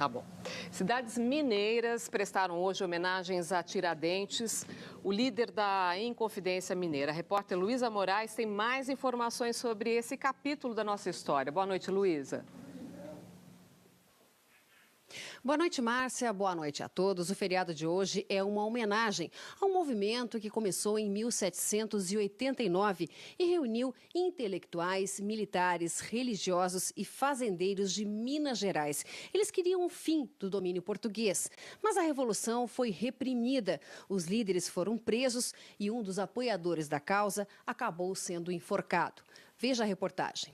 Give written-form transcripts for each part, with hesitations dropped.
Tá bom. Cidades mineiras prestaram hoje homenagens a Tiradentes, o líder da Inconfidência Mineira. A repórter Luísa Moraes tem mais informações sobre esse capítulo da nossa história. Boa noite, Luísa. Boa noite, Márcia. Boa noite a todos. O feriado de hoje é uma homenagem a um movimento que começou em 1789 e reuniu intelectuais, militares, religiosos e fazendeiros de Minas Gerais. Eles queriam o fim do domínio português, mas a revolução foi reprimida. Os líderes foram presos e um dos apoiadores da causa acabou sendo enforcado. Veja a reportagem.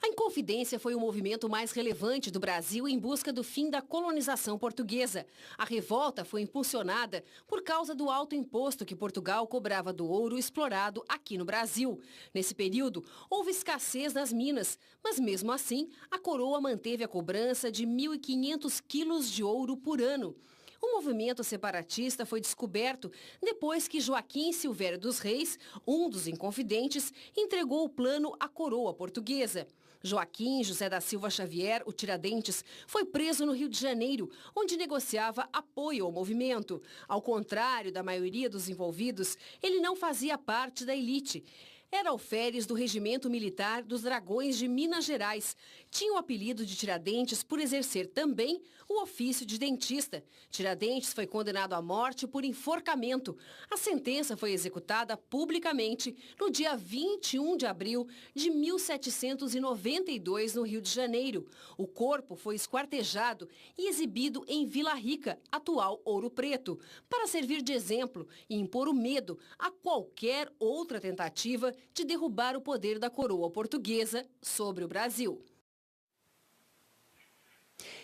A Inconfidência foi o movimento mais relevante do Brasil em busca do fim da colonização portuguesa. A revolta foi impulsionada por causa do alto imposto que Portugal cobrava do ouro explorado aqui no Brasil. Nesse período, houve escassez nas minas, mas mesmo assim, a coroa manteve a cobrança de 1.500 quilos de ouro por ano. O movimento separatista foi descoberto depois que Joaquim Silvério dos Reis, um dos inconfidentes, entregou o plano à coroa portuguesa. Joaquim José da Silva Xavier, o Tiradentes, foi preso no Rio de Janeiro, onde negociava apoio ao movimento. Ao contrário da maioria dos envolvidos, ele não fazia parte da elite. Era alferes do Regimento Militar dos Dragões de Minas Gerais. Tinha o apelido de Tiradentes por exercer também o ofício de dentista. Tiradentes foi condenado à morte por enforcamento. A sentença foi executada publicamente no dia 21 de abril de 1792, no Rio de Janeiro. O corpo foi esquartejado e exibido em Vila Rica, atual Ouro Preto, para servir de exemplo e impor o medo a qualquer outra tentativa de derrubar o poder da coroa portuguesa sobre o Brasil.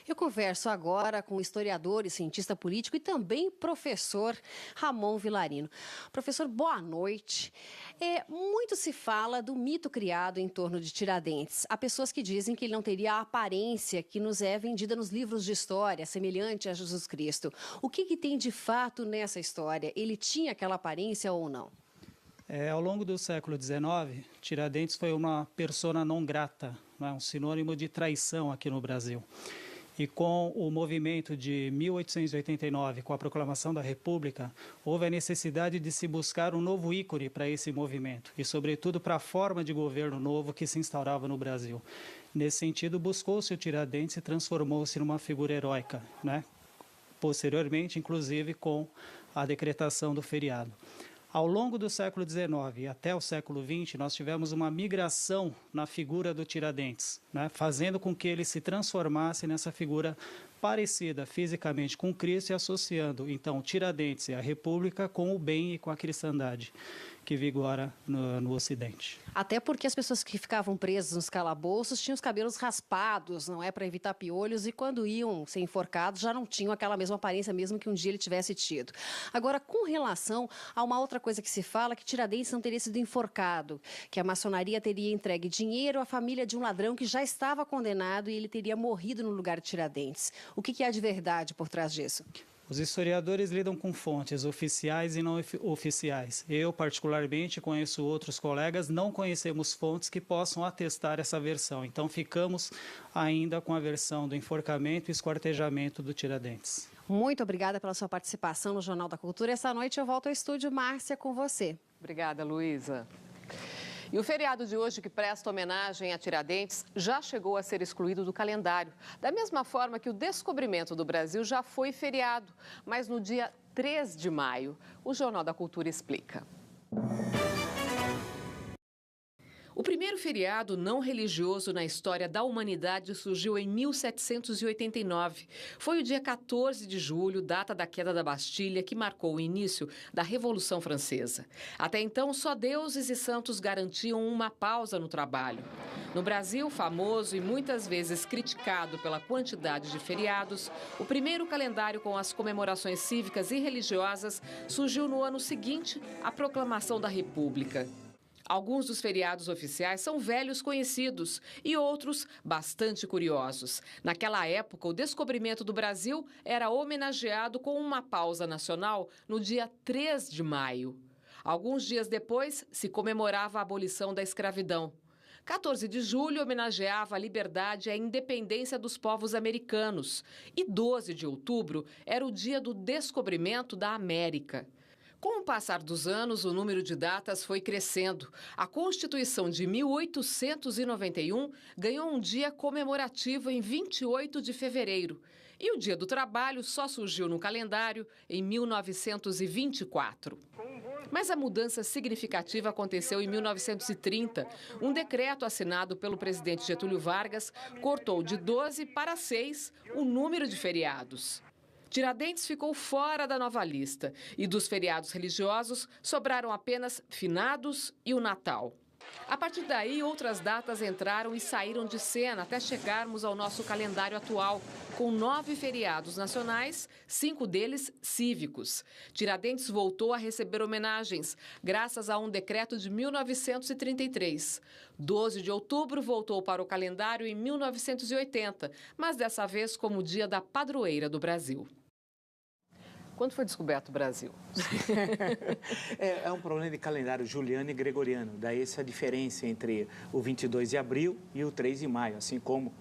Eu converso agora com o historiador e cientista político e também professor Ramon Vilarino. Professor, boa noite. Muito se fala do mito criado em torno de Tiradentes. Há pessoas que dizem que ele não teria a aparência que nos é vendida nos livros de história, semelhante a Jesus Cristo. O que tem de fato nessa história? Ele tinha aquela aparência ou não? Ao longo do século XIX, Tiradentes foi uma persona non grata, né? Um sinônimo de traição aqui no Brasil. E com o movimento de 1889, com a proclamação da República, houve a necessidade de se buscar um novo ícone para esse movimento e, sobretudo, para a forma de governo novo que se instaurava no Brasil. Nesse sentido, buscou-se o Tiradentes e transformou-se numa figura heróica, né? Posteriormente, inclusive, com a decretação do feriado. Ao longo do século XIX e até o século XX, nós tivemos uma migração na figura do Tiradentes, né, fazendo com que ele se transformasse nessa figura parecida fisicamente com Cristo e associando, então, Tiradentes e a República com o bem e com a cristandade que vigora no Ocidente. Até porque as pessoas que ficavam presas nos calabouços tinham os cabelos raspados, não é, para evitar piolhos, e quando iam ser enforcados já não tinham aquela mesma aparência, mesmo que um dia ele tivesse tido. Agora, com relação a uma outra coisa que se fala, que Tiradentes não teria sido enforcado, que a maçonaria teria entregue dinheiro à família de um ladrão que já estava condenado e ele teria morrido no lugar de Tiradentes. O que há de verdade por trás disso? Os historiadores lidam com fontes oficiais e não oficiais. Eu, particularmente, conheço outros colegas, não conhecemos fontes que possam atestar essa versão. Então, ficamos ainda com a versão do enforcamento e esquartejamento do Tiradentes. Muito obrigada pela sua participação no Jornal da Cultura. Essa noite eu volto ao estúdio, Márcia, com você. Obrigada, Luísa. E o feriado de hoje, que presta homenagem a Tiradentes, já chegou a ser excluído do calendário. Da mesma forma que o descobrimento do Brasil já foi feriado, mas no dia 3 de maio. O Jornal da Cultura explica. O primeiro feriado não religioso na história da humanidade surgiu em 1789. Foi o dia 14 de julho, data da queda da Bastilha, que marcou o início da Revolução Francesa. Até então, só deuses e santos garantiam uma pausa no trabalho. No Brasil, famoso e muitas vezes criticado pela quantidade de feriados, o primeiro calendário com as comemorações cívicas e religiosas surgiu no ano seguinte à proclamação da República. Alguns dos feriados oficiais são velhos conhecidos e outros bastante curiosos. Naquela época, o descobrimento do Brasil era homenageado com uma pausa nacional no dia 3 de maio. Alguns dias depois, se comemorava a abolição da escravidão. 14 de julho homenageava a liberdade e a independência dos povos americanos. E 12 de outubro era o dia do descobrimento da América. Com o passar dos anos, o número de datas foi crescendo. A Constituição de 1891 ganhou um dia comemorativo em 28 de fevereiro. E o Dia do Trabalho só surgiu no calendário em 1924. Mas a mudança significativa aconteceu em 1930. Um decreto assinado pelo presidente Getúlio Vargas cortou de 12 para 6 o número de feriados. Tiradentes ficou fora da nova lista e dos feriados religiosos sobraram apenas finados e o Natal. A partir daí, outras datas entraram e saíram de cena até chegarmos ao nosso calendário atual, com 9 feriados nacionais, 5 deles cívicos. Tiradentes voltou a receber homenagens, graças a um decreto de 1933. 12 de outubro voltou para o calendário em 1980, mas dessa vez como o Dia da Padroeira do Brasil. Quando foi descoberto o Brasil? É um problema de calendário juliano e gregoriano. Daí essa diferença entre o 22 de abril e o 3 de maio, assim como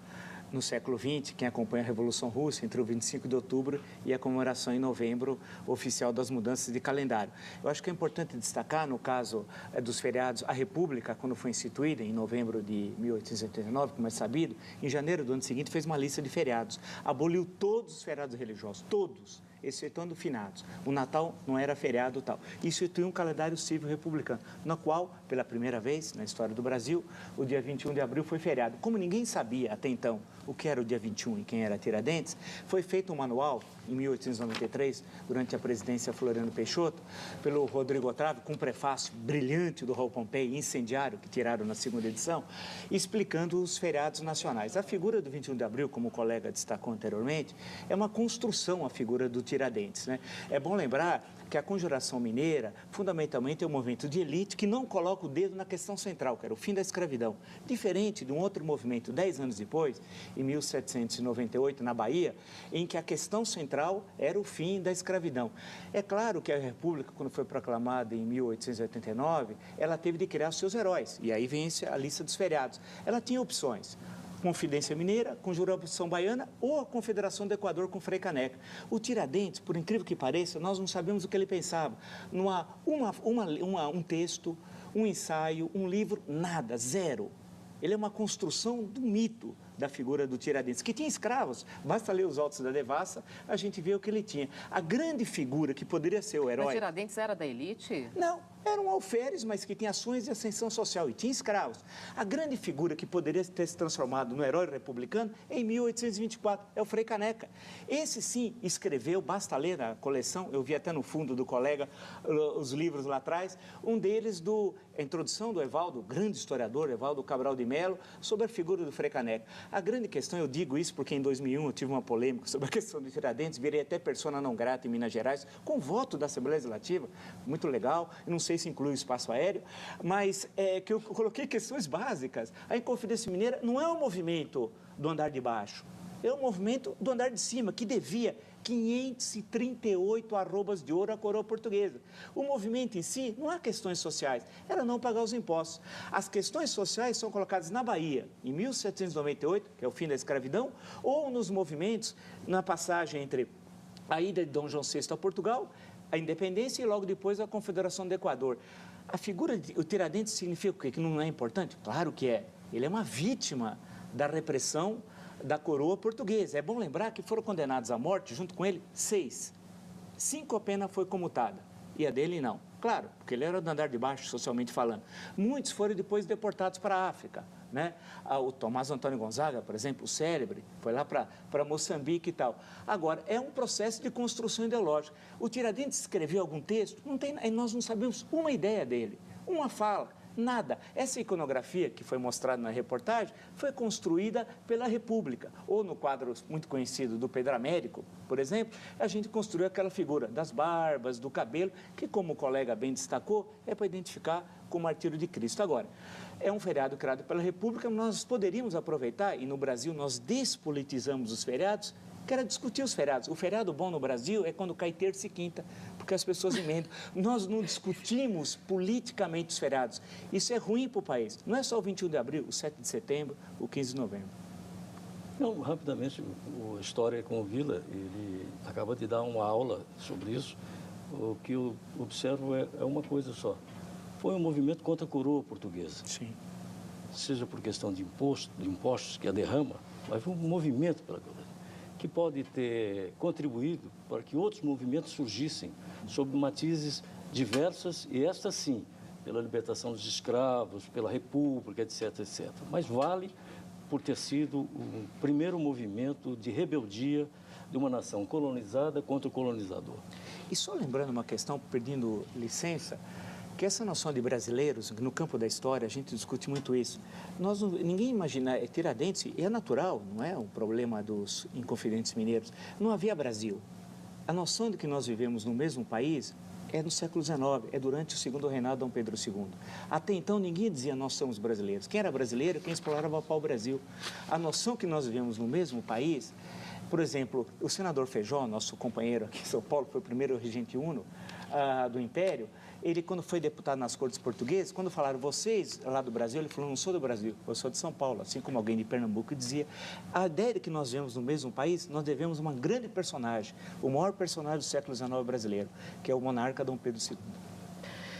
no século XX, quem acompanha a Revolução Russa, entre o 25 de outubro e a comemoração em novembro oficial das mudanças de calendário. Eu acho que é importante destacar, no caso dos feriados, a República, quando foi instituída, em novembro de 1889, como é sabido, em janeiro do ano seguinte fez uma lista de feriados. Aboliu todos os feriados religiosos, todos, excetuando finados. O Natal não era feriado tal. Instituiu um calendário civil republicano, no qual, pela primeira vez na história do Brasil, o dia 21 de abril foi feriado. Como ninguém sabia até então o que era o dia 21 e quem era Tiradentes, foi feito um manual, em 1893, durante a presidência Floriano Peixoto, pelo Rodrigo Otávio, com um prefácio brilhante do Raul Pompei, incendiário, que tiraram na segunda edição, explicando os feriados nacionais. A figura do 21 de abril, como o colega destacou anteriormente, é uma construção, a figura do Tiradentes, né? É bom lembrar que a Conjuração Mineira, fundamentalmente, é um movimento de elite que não coloca o dedo na questão central, que era o fim da escravidão. Diferente de um outro movimento, 10 anos depois, em 1798, na Bahia, em que a questão central era o fim da escravidão. É claro que a República, quando foi proclamada em 1889, ela teve de criar seus heróis, e aí vem a lista dos feriados. Ela tinha opções: Confidência Mineira, Conjuração Baiana ou a Confederação do Equador com Frei Caneca. O Tiradentes, por incrível que pareça, nós não sabemos o que ele pensava. Não há um texto, um ensaio, um livro, nada, zero. Ele é uma construção do mito da figura do Tiradentes, que tinha escravos. Basta ler os autos da Devassa, a gente vê o que ele tinha. A grande figura que poderia ser o herói... Mas Tiradentes era da elite? Não, era um alferes, mas que tinha ações de ascensão social e tinha escravos. A grande figura que poderia ter se transformado no herói republicano, em 1824, é o Frei Caneca. Esse, sim, escreveu, basta ler na coleção, eu vi até no fundo do colega os livros lá atrás, um deles a introdução do Evaldo, grande historiador, Evaldo Cabral de Melo, sobre a figura do Frei Caneca. A grande questão, eu digo isso porque em 2001 eu tive uma polêmica sobre a questão do Tiradentes, virei até persona não grata em Minas Gerais, com voto da Assembleia Legislativa, muito legal, não sei se inclui o espaço aéreo, mas que eu coloquei questões básicas. A Inconfidência Mineira não é um movimento do andar de baixo, é um movimento do andar de cima, que devia 538 arrobas de ouro à coroa portuguesa. O movimento em si não há questões sociais, era não pagar os impostos. As questões sociais são colocadas na Bahia, em 1798, que é o fim da escravidão, ou nos movimentos, na passagem entre a ida de Dom João VI a Portugal, a independência e logo depois a Confederação do Equador. A figura de Tiradentes significa o quê? Que não é importante? Claro que é. Ele é uma vítima da repressão da coroa portuguesa. É bom lembrar que foram condenados à morte, junto com ele, 6. 5 a pena foi comutada, e a dele não. Claro, porque ele era do andar de baixo, socialmente falando. Muitos foram depois deportados para a África, né? O Tomás Antônio Gonzaga, por exemplo, o célebre, foi lá para Moçambique e tal. Agora, é um processo de construção ideológica. O Tiradentes escreveu algum texto? Não tem, nós não sabemos uma ideia dele, uma fala. Nada. Essa iconografia que foi mostrada na reportagem foi construída pela República. Ou no quadro muito conhecido do Pedro Américo, por exemplo, a gente construiu aquela figura das barbas, do cabelo, que, como o colega bem destacou, é para identificar com o martírio de Cristo. Agora, é um feriado criado pela República, nós poderíamos aproveitar, e no Brasil nós despolitizamos os feriados, que era discutir os feriados. O feriado bom no Brasil é quando cai terça e quinta, porque as pessoas emendam. Nós não discutimos politicamente os feriados. Isso é ruim para o país. Não é só o 21 de abril, o 7 de setembro, o 15 de novembro. Não, rapidamente, o História com o Vila, ele acaba de dar uma aula sobre isso. O que eu observo é uma coisa só. Foi um movimento contra a coroa portuguesa. Sim. Seja por questão de impostos que a derrama, mas foi um movimento pela coroa, que pode ter contribuído para que outros movimentos surgissem sob matizes diversas, e esta sim, pela libertação dos escravos, pela república, etc, etc. Mas vale por ter sido o primeiro movimento de rebeldia de uma nação colonizada contra o colonizador. E só lembrando uma questão, pedindo licença, que essa noção de brasileiros, no campo da história, a gente discute muito isso. Ninguém imagina, Tiradentes, e é natural, não é um problema dos Inconfidentes Mineiros, não havia Brasil. A noção de que nós vivemos no mesmo país é no século XIX, é durante o segundo reinado de Dom Pedro II. Até então, ninguém dizia nós somos brasileiros. Quem era brasileiro, quem explorava o pau-brasil. A noção que nós vivemos no mesmo país, por exemplo, o senador Feijó, nosso companheiro aqui em São Paulo, foi o primeiro regente uno do Império, ele, quando foi deputado nas Cortes Portuguesas, quando falaram vocês lá do Brasil, ele falou, não sou do Brasil, eu sou de São Paulo, assim como alguém de Pernambuco dizia. A ideia de que nós vivemos no mesmo país, nós devemos uma grande personagem, o maior personagem do século XIX brasileiro, que é o monarca Dom Pedro II.